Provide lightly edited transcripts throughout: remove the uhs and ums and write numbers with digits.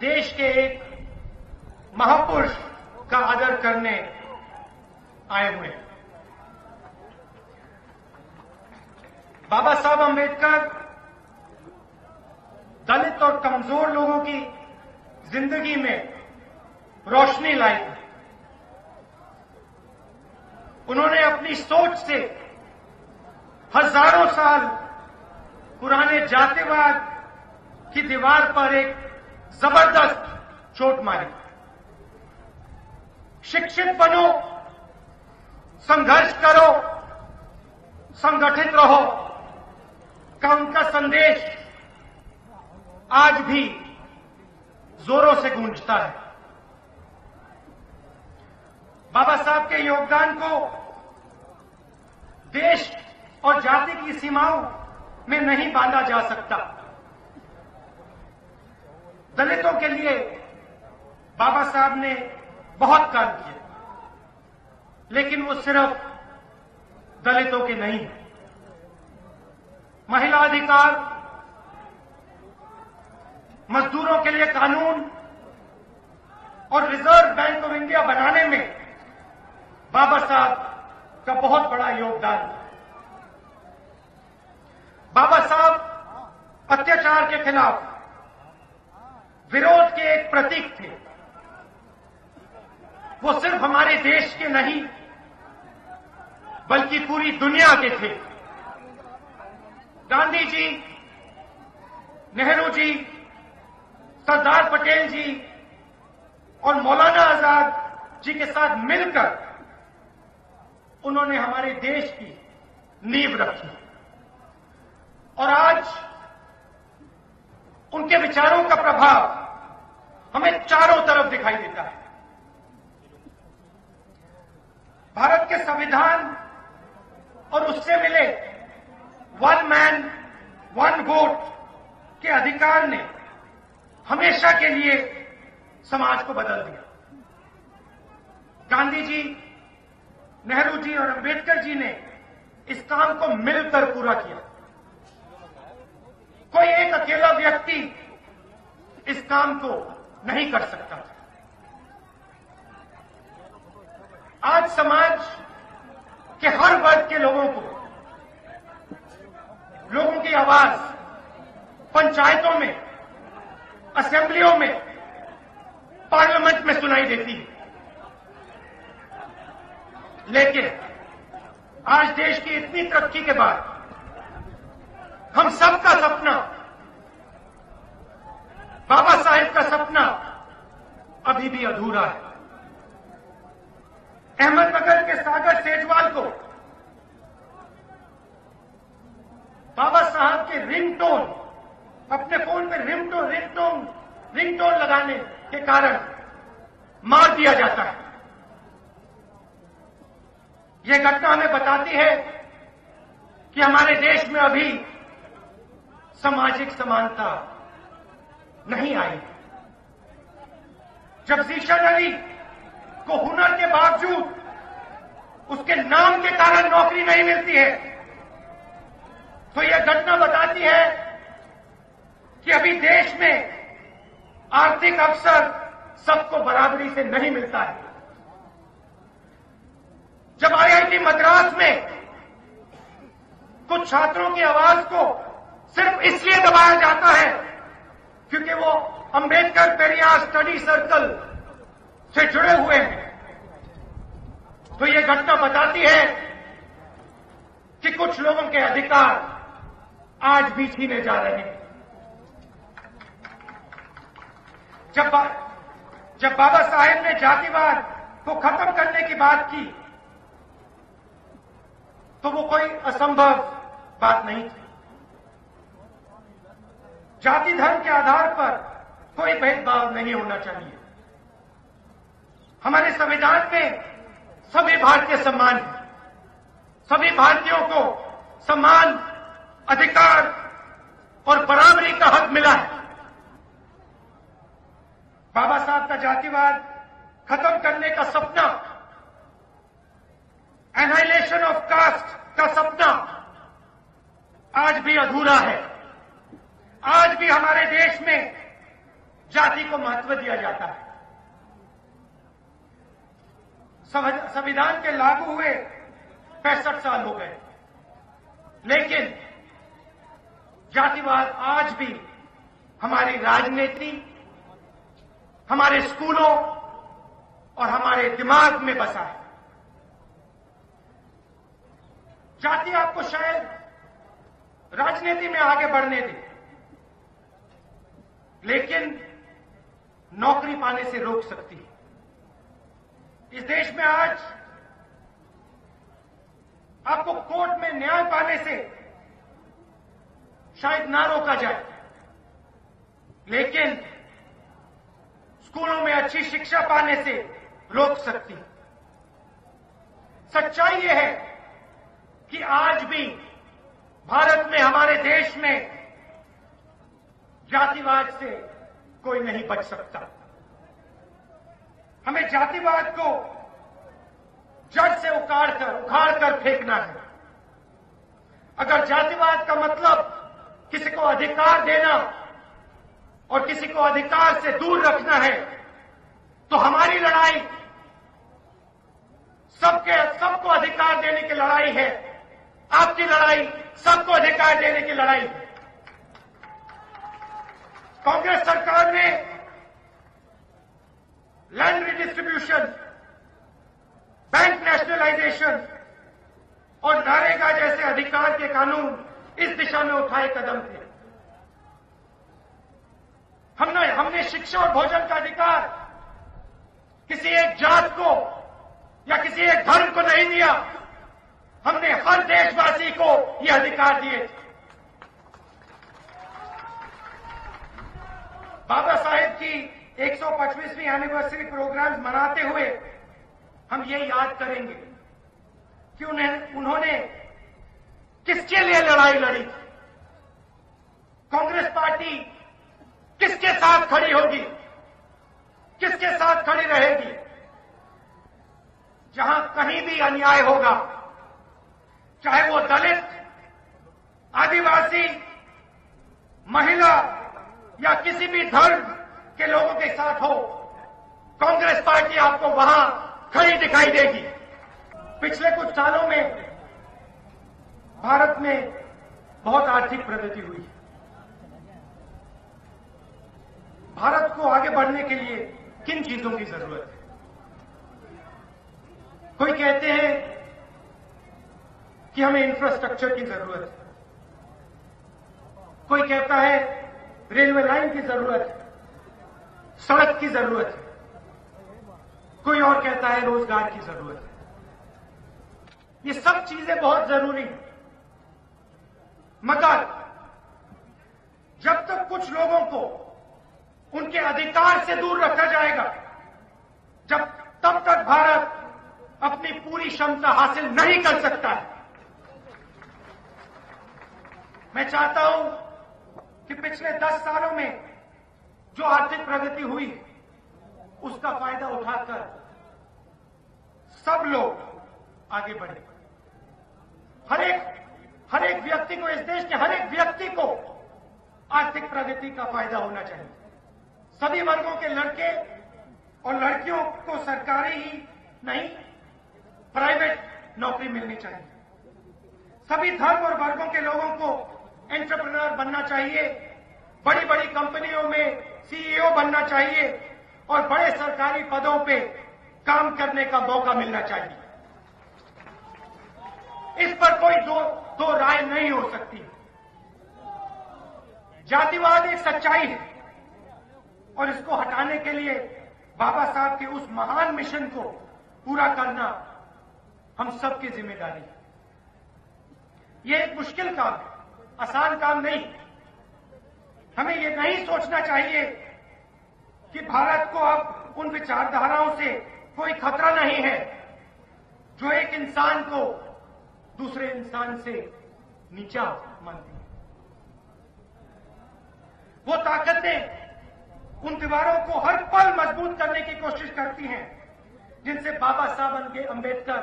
देश के एक महापुरुष का आदर करने आए हुए हैं। बाबा साहब अंबेडकर दलित और कमजोर लोगों की जिंदगी में रोशनी लाई थी। उन्होंने अपनी सोच से हजारों साल पुराने जातिवाद की दीवार पर एक जबरदस्त चोट मारी। शिक्षित बनो, संघर्ष करो, संगठित रहो का उनका संदेश आज भी जोरों से गूंजता है। बाबा साहब के योगदान को देश और जाति की सीमाओं में नहीं बांधा जा सकता। दलितों के लिए बाबा साहब ने बहुत काम किए, लेकिन वो सिर्फ दलितों के नहीं है। महिला अधिकार, मजदूरों के लिए कानून और रिजर्व बैंक ऑफ इंडिया बनाने में बाबा साहब का बहुत बड़ा योगदान है। बाबा साहब अत्याचार के खिलाफ विरोध के एक प्रतीक थे। वो सिर्फ हमारे देश के नहीं बल्कि पूरी दुनिया के थे। गांधी जी, नेहरू जी, सरदार पटेल जी और मौलाना आजाद जी के साथ मिलकर उन्होंने हमारे देश की नींव रखी और आज उनके विचारों का प्रभाव हमें चारों तरफ दिखाई देता है। भारत के संविधान और उससे मिले वन मैन वन वोट के अधिकार ने हमेशा के लिए समाज को बदल दिया। गांधी जी, नेहरू जी और अंबेडकर जी ने इस काम को मिलकर पूरा किया। कोई एक अकेला व्यक्ति इस काम को नहीं कर सकता। आज समाज के हर वर्ग के लोगों की आवाज पंचायतों में, असेंबलियों में, पार्लियामेंट में सुनाई देती है। लेकिन आज देश की इतनी तरक्की के बाद हम सबका सपना, बाबा साहेब का सपना अभी भी अधूरा है। अहमदनगर के सागर सेजवाल को बाबा साहब के रिंगटोन, अपने फोन पे रिंगटोन लगाने के कारण मार दिया जाता है। यह घटना हमें बताती है कि हमारे देश में अभी सामाजिक समानता नहीं आई। जब ज़ीशान अली को हुनर के बावजूद उसके नाम के कारण नौकरी नहीं मिलती है, तो यह घटना बताती है कि अभी देश में आर्थिक अवसर सबको बराबरी से नहीं मिलता है। जब आईआईटी मद्रास में कुछ छात्रों की आवाज को सिर्फ इसलिए दबाया जाता है क्योंकि वो अंबेडकर पेरियार स्टडी सर्कल से जुड़े हुए हैं, तो ये घटना बताती है कि कुछ लोगों के अधिकार आज भी छीने जा रहे हैं। जब बाबा साहेब ने जातिवाद को खत्म करने की बात की तो वो कोई असंभव बात नहीं थी। जाति धर्म के आधार पर कोई भेदभाव नहीं होना चाहिए। हमारे संविधान में सभी भारतीय समान हैं। सभी भारतीयों को समान अधिकार और बराबरी का हक मिला है। बाबा साहब का जातिवाद खत्म करने का सपना, एनाइलेशन ऑफ कास्ट का सपना आज भी अधूरा है। आज भी हमारे देश में जाति को महत्व दिया जाता है। संविधान के लागू हुए 65 साल हो गए, लेकिन जातिवाद आज भी हमारी राजनीति, हमारे स्कूलों और हमारे दिमाग में बसा है। जाति आपको शायद राजनीति में आगे बढ़ने दे, लेकिन नौकरी पाने से रोक सकती है। इस देश में आज आपको कोर्ट में न्याय पाने से शायद ना रोका जाए, लेकिन स्कूलों में अच्छी शिक्षा पाने से रोक सकती है। सच्चाई यह है कि आज भी भारत में, हमारे देश में जातिवाद से कोई नहीं बच सकता। हमें जातिवाद को जड़ से उखाड़ कर फेंकना है। अगर जातिवाद का मतलब किसी को अधिकार देना और किसी को अधिकार से दूर रखना है, तो हमारी लड़ाई सबको अधिकार देने की लड़ाई है। आपकी लड़ाई सबको अधिकार देने की लड़ाई है। कांग्रेस सरकार ने लैंड रिडिस्ट्रीब्यूशन, बैंक नेशनलाइजेशन और नरेगा जैसे अधिकार के कानून इस दिशा में उठाए कदम थे। हमने शिक्षा और भोजन का अधिकार किसी एक जात को या किसी एक धर्म को नहीं दिया, हमने हर देशवासी को ये अधिकार दिए। बाबा साहेब की 125वीं एनिवर्सरी प्रोग्राम मनाते हुए हम ये याद करेंगे कि उन्होंने किसके लिए लड़ाई लड़ी, कांग्रेस पार्टी किसके साथ खड़ी होगी, किसके साथ खड़ी रहेगी। जहां कहीं भी अन्याय होगा, चाहे वो दलित, आदिवासी, महिला या किसी भी धर्म के लोगों के साथ हो, कांग्रेस पार्टी आपको वहां खड़ी दिखाई देगी। पिछले कुछ सालों में भारत में बहुत आर्थिक प्रगति हुई है। भारत को आगे बढ़ने के लिए किन चीजों की जरूरत है? कोई कहते हैं कि हमें इंफ्रास्ट्रक्चर की जरूरत है, कोई कहता है रेलवे लाइन की जरूरत है, सड़क की जरूरत है, कोई और कहता है रोजगार की जरूरत है। ये सब चीजें बहुत जरूरी हैं, मगर जब तक कुछ लोगों को उनके अधिकार से दूर रखा जाएगा, तब तक भारत अपनी पूरी क्षमता हासिल नहीं कर सकता है। मैं चाहता हूं कि पिछले 10 सालों में जो आर्थिक प्रगति हुई, उसका फायदा उठाकर सब लोग आगे बढ़े। हर एक व्यक्ति को, इस देश के हर एक व्यक्ति को आर्थिक प्रगति का फायदा होना चाहिए। सभी वर्गों के लड़के और लड़कियों को सरकारी ही नहीं, प्राइवेट नौकरी मिलनी चाहिए। सभी धर्म और वर्गों के लोगों को एंटरप्रेन्योर बनना चाहिए, बड़ी बड़ी कंपनियों में सीईओ बनना चाहिए और बड़े सरकारी पदों पे काम करने का मौका मिलना चाहिए। इस पर कोई दो राय नहीं हो सकती। जातिवाद एक सच्चाई है और इसको हटाने के लिए बाबा साहब के उस महान मिशन को पूरा करना हम सबकी जिम्मेदारी है। यह एक मुश्किल काम है, आसान काम नहीं। हमें यह नहीं सोचना चाहिए कि भारत को अब उन विचारधाराओं से कोई खतरा नहीं है जो एक इंसान को दूसरे इंसान से नीचा मानती है। वो ताकतें उन दीवारों को हर पल मजबूत करने की कोशिश करती हैं जिनसे बाबा साहब अंबेडकर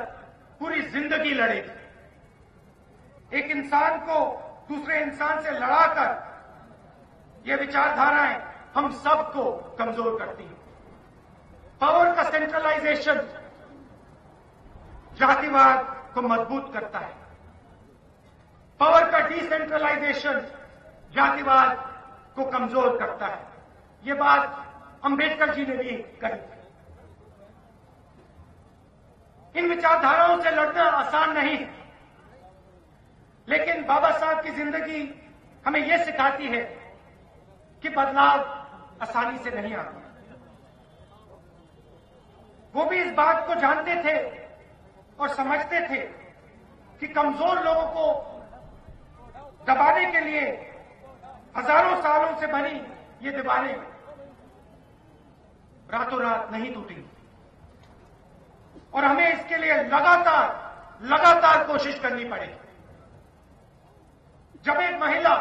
पूरी जिंदगी लड़े थे। एक इंसान को दूसरे इंसान से लड़ाकर ये विचारधाराएं हम सबको कमजोर करती है। पावर का सेंट्रलाइजेशन जातिवाद को मजबूत करता है। पावर का डिसेंट्रलाइजेशन जातिवाद को कमजोर करता है। ये बात अंबेडकर जी ने भी कही थी। इन विचारधाराओं से लड़ना आसान नहीं है, लेकिन बाबा साहब की जिंदगी हमें यह सिखाती है कि बदलाव आसानी से नहीं आता। वो भी इस बात को जानते थे और समझते थे कि कमजोर लोगों को दबाने के लिए हजारों सालों से बनी ये दीवारें रातों रात नहीं टूटी और हमें इसके लिए लगातार कोशिश करनी पड़ेगी। जब एक महिला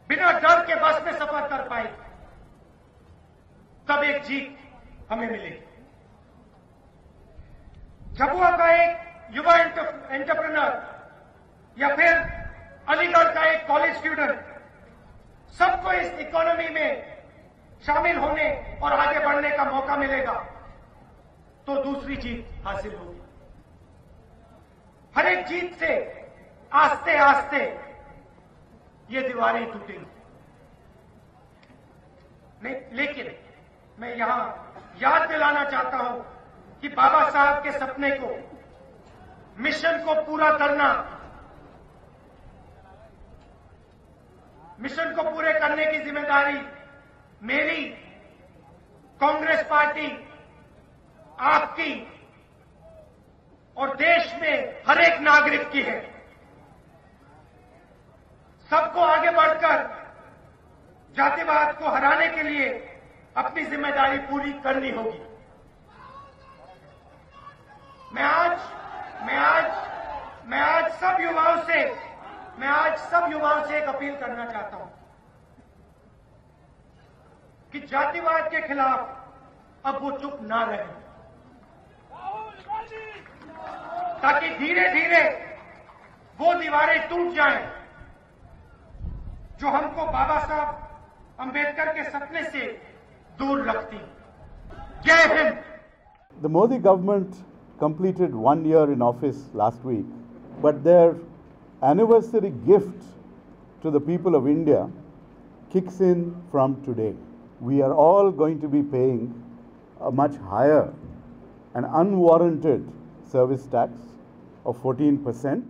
बिना डर के बस में सफर कर पाई, तब एक जीत हमें मिलेगी। झाबुआ का एक युवा एंटरप्रेन्योर या फिर अलीगढ़ का एक कॉलेज स्टूडेंट, सबको इस इकोनॉमी में शामिल होने और आगे बढ़ने का मौका मिलेगा तो दूसरी जीत हासिल होगी। हर एक जीत से आस्ते आस्ते ये दीवारें टूटेंगी। लेकिन मैं यहां याद दिलाना चाहता हूं कि बाबा साहब के सपने को, मिशन को पूरा करना, मिशन को पूरे करने की जिम्मेदारी मेरी, कांग्रेस पार्टी, आपकी और देश में हर एक नागरिक की है। सबको आगे बढ़कर जातिवाद को हराने के लिए अपनी जिम्मेदारी पूरी करनी होगी। मैं आज सब युवाओं से एक अपील करना चाहता हूं कि जातिवाद के खिलाफ अब वो चुप ना रहे, ताकि धीरे धीरे वो दीवारें टूट जाएं जो हमको बाबा साहब अंबेडकर के सपने से दूर रखती। जय Hind. The Modi government completed 1 year in office last week, but their anniversary gift to the people of India kicks in from today. We are all going to be paying a much higher and unwarranted service tax of 14%.